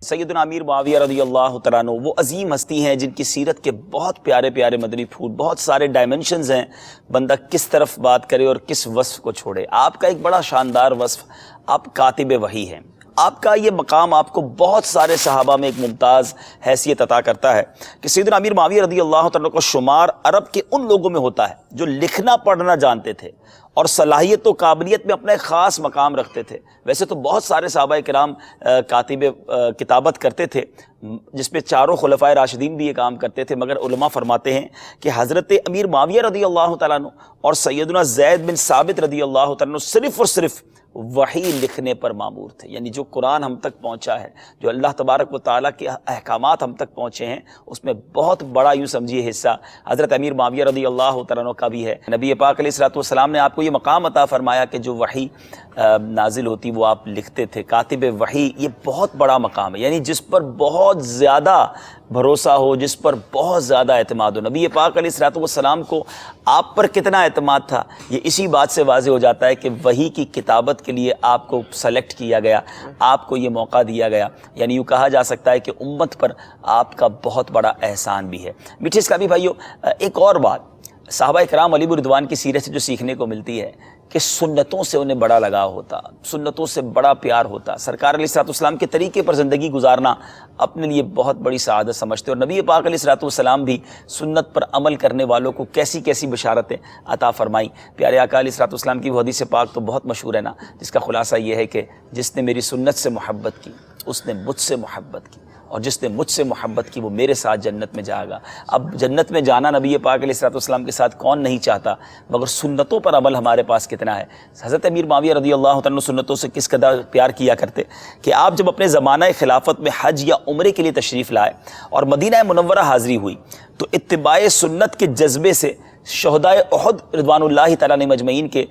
سیدنا امیر معاویہ رضی اللہ تعالیٰ عنہ وہ عظیم ہستی ہیں جن کی سیرت کے بہت پیارے پیارے مدنی پھول، بہت سارے ڈائمنشنز ہیں، بندہ کس طرف بات کرے اور کس وصف کو چھوڑے۔ آپ کا ایک بڑا شاندار وصف، آپ کاتب وحی ہیں۔ آپ کا یہ مقام آپ کو بہت سارے صحابہ میں ایک ممتاز حیثیت عطا کرتا ہے کہ سیدنا امیر معاویہ رضی اللہ تعالیٰ کو شمار عرب کے ان لوگوں میں ہوتا ہے جو لکھنا پڑھنا جانتے تھے اور صلاحیت و قابلیت میں اپنا ایک خاص مقام رکھتے تھے۔ ویسے تو بہت سارے صحابہ کرام کاتب کتابت کرتے تھے، جس میں چاروں خلفائے راشدین بھی یہ کام کرتے تھے، مگر علماء فرماتے ہیں کہ حضرت امیر معاویہ رضی اللہ تعالیٰ عنہ اور سیدنا زید بن ثابت رضی اللہ تعالیٰ عنہ صرف اور صرف وحی لکھنے پر مامور تھے، یعنی جو قرآن ہم تک پہنچا ہے، جو اللہ تبارک و تعالیٰ کے احکامات ہم تک پہنچے ہیں، اس میں بہت بڑا یوں سمجھیے حصہ حضرت امیر معاویہ رضی اللہ تعالیٰ عنہ کا بھی ہے۔ نبی پاک علیہ الصلوۃ والسلام نے آپ کو یہ مقام عطا فرمایا کہ جو وحی نازل ہوتی وہ آپ لکھتے تھے۔ کاتب وحی یہ بہت بڑا مقام ہے، یعنی جس پر بہت زیادہ بھروسہ ہو، جس پر بہت زیادہ اعتماد ہو۔ نبی پاک علیہ الصلوۃ والسلام کو آپ پر کتنا اعتماد تھا، یہ اسی بات سے واضح ہو جاتا ہے کہ وحی کی کتابت کے لیے آپ کو سلیکٹ کیا گیا، آپ کو یہ موقع دیا گیا، یعنی یوں کہا جا سکتا ہے کہ امت پر آپ کا بہت بڑا احسان بھی ہے۔ میٹھے اسلامی بھائیو، ایک اور بات صحابہ کرام علیہ رضوان کی سیرت سے جو سیکھنے کو ملتی ہے کہ سنتوں سے انہیں بڑا لگاؤ ہوتا، سنتوں سے بڑا پیار ہوتا۔ سرکار علیہ الصلوۃ والسلام کے طریقے پر زندگی گزارنا اپنے لیے بہت بڑی سعادت سمجھتے، اور نبی پاک علیہ الصلوۃ والسلام بھی سنت پر عمل کرنے والوں کو کیسی کیسی بشارتیں عطا فرمائیں۔ پیارے آقا علیہ الصلوۃ والسلام کی وہ حدیث پاک تو بہت مشہور ہے نا، جس کا خلاصہ یہ ہے کہ جس نے میری سنت سے محبت کی اس نے مجھ سے محبت کی، اور جس نے مجھ سے محبت کی وہ میرے ساتھ جنت میں جائے گا۔ اب جنت میں جانا نبی پاک علیہ الصلوۃ والسلام کے ساتھ کون نہیں چاہتا، مگر سنتوں پر عمل ہمارے پاس کتنا ہے۔ حضرت امیر معاویہ رضی اللہ عنہ سنتوں سے کس قدر پیار کیا کرتے کہ آپ جب اپنے زمانہ خلافت میں حج یا عمرے کے لیے تشریف لائے اور مدینہ منورہ حاضری ہوئی تو اتباع سنت کے جذبے سے شہدائے احد رضوان اللہ تعالیٰ علیہم مجمعین کے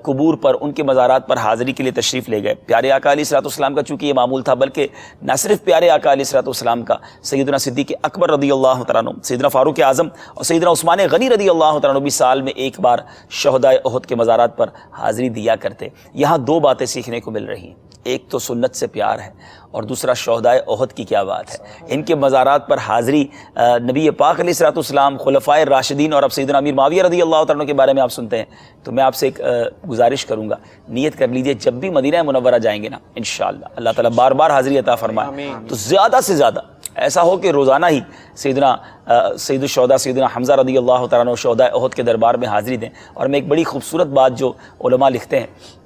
قبور پر، ان کے مزارات پر حاضری کے لیے تشریف لے گئے۔ پیارے آقا علیہ الصلوۃ والسلام کا چونکہ یہ معمول تھا، بلکہ نہ صرف پیارے آقا علیہ الصلوۃ والسلام کا، سیدنا صدیق اکبر رضی اللہ تعالیٰ عنہ، سیدنا فاروق اعظم اور سیدنا عثمان غنی رضی اللہ تعالیٰ عنہ بھی سال میں ایک بار شہدائے احد کے مزارات پر حاضری دیا کرتے۔ یہاں دو باتیں سیکھنے کو مل رہی ہیں، ایک تو سنت سے پیار ہے اور دوسرا شہدائے احد کی کیا بات ہے۔ ان کے مزارات پر حاضری، نبی پاک علیہ الصلوۃ والسلام، خلفائے راشدین اور اب سیدنا امیر معاویہ رضی اللہ تعالیٰ عنہ کے بارے میں آپ سنتے ہیں، تو میں آپ سے ایک گزارش کروں گا، نیت کر لیجئے جب بھی مدینہ منورہ جائیں گے نا، انشاءاللہ اللہ تعالیٰ بار بار حاضری عطا فرمائے، تو زیادہ سے زیادہ ایسا ہو کہ روزانہ ہی سیدنا سید الشہداء سیدنا حمزہ رضی اللہ تعالیٰ عنہ شہدائے احد کے دربار میں حاضری دیں۔ اور میں ایک بڑی خوبصورت بات جو علماء لکھتے ہیں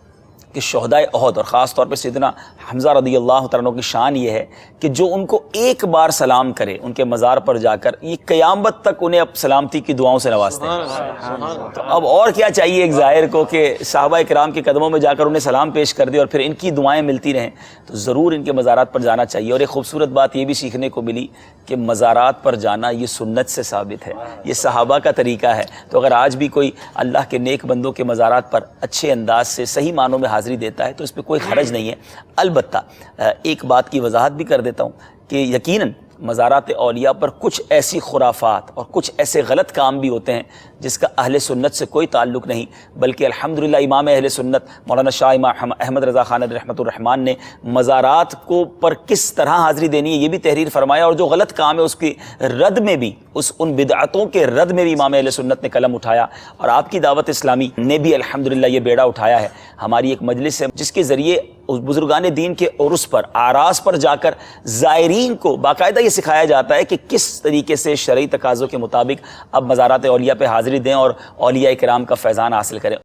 کہ شہدائے احد اور خاص طور پہ سیدنا حمزہ رضی اللہ تعالیٰ عنہ کی شان یہ ہے کہ جو ان کو ایک بار سلام کرے ان کے مزار پر جا کر، یہ قیامت تک انہیں اب سلامتی کی دعاؤں سے نوازتے ہیں۔ تو اب اور کیا چاہیے ایک ظاہر کو کہ صحابہ کرام کے قدموں میں جا کر انہیں سلام پیش کر دے اور پھر ان کی دعائیں ملتی رہیں، تو ضرور ان کے مزارات پر جانا چاہیے۔ اور ایک خوبصورت بات یہ بھی سیکھنے کو ملی کہ مزارات پر جانا یہ سنت سے ثابت ہے، یہ صحابہ کا طریقہ ہے۔ تو اگر آج بھی کوئی اللہ کے نیک بندوں کے مزارات پر اچھے انداز سے صحیح معنوں میں حاضری دیتا ہے تو اس پہ کوئی حرج نہیں ہے۔ البتہ ایک بات کی وضاحت بھی کر دیتا ہوں کہ یقیناً مزارات اولیاء پر کچھ ایسی خرافات اور کچھ ایسے غلط کام بھی ہوتے ہیں جس کا اہل سنت سے کوئی تعلق نہیں، بلکہ الحمدللہ امام اہل سنت مولانا شاہ امام احمد رضا خان رحمۃ الرحمن نے مزارات کو پر کس طرح حاضری دینی ہے یہ بھی تحریر فرمایا، اور جو غلط کام ہے اس کی رد میں بھی، ان بدعتوں کے رد میں بھی امام اہل سنت نے قلم اٹھایا، اور آپ کی دعوت اسلامی نے بھی الحمدللہ یہ بیڑا اٹھایا ہے۔ ہماری ایک مجلس ہے جس کے ذریعے اس بزرگان دین کے عرس پر، اعراس پر جا کر زائرین کو باقاعدہ یہ سکھایا جاتا ہے کہ کس طریقے سے شرعی تقاضوں کے مطابق اب مزارات اولیاء پہ حاضری دیں اور اولیاء کرام کا فیضان حاصل کریں۔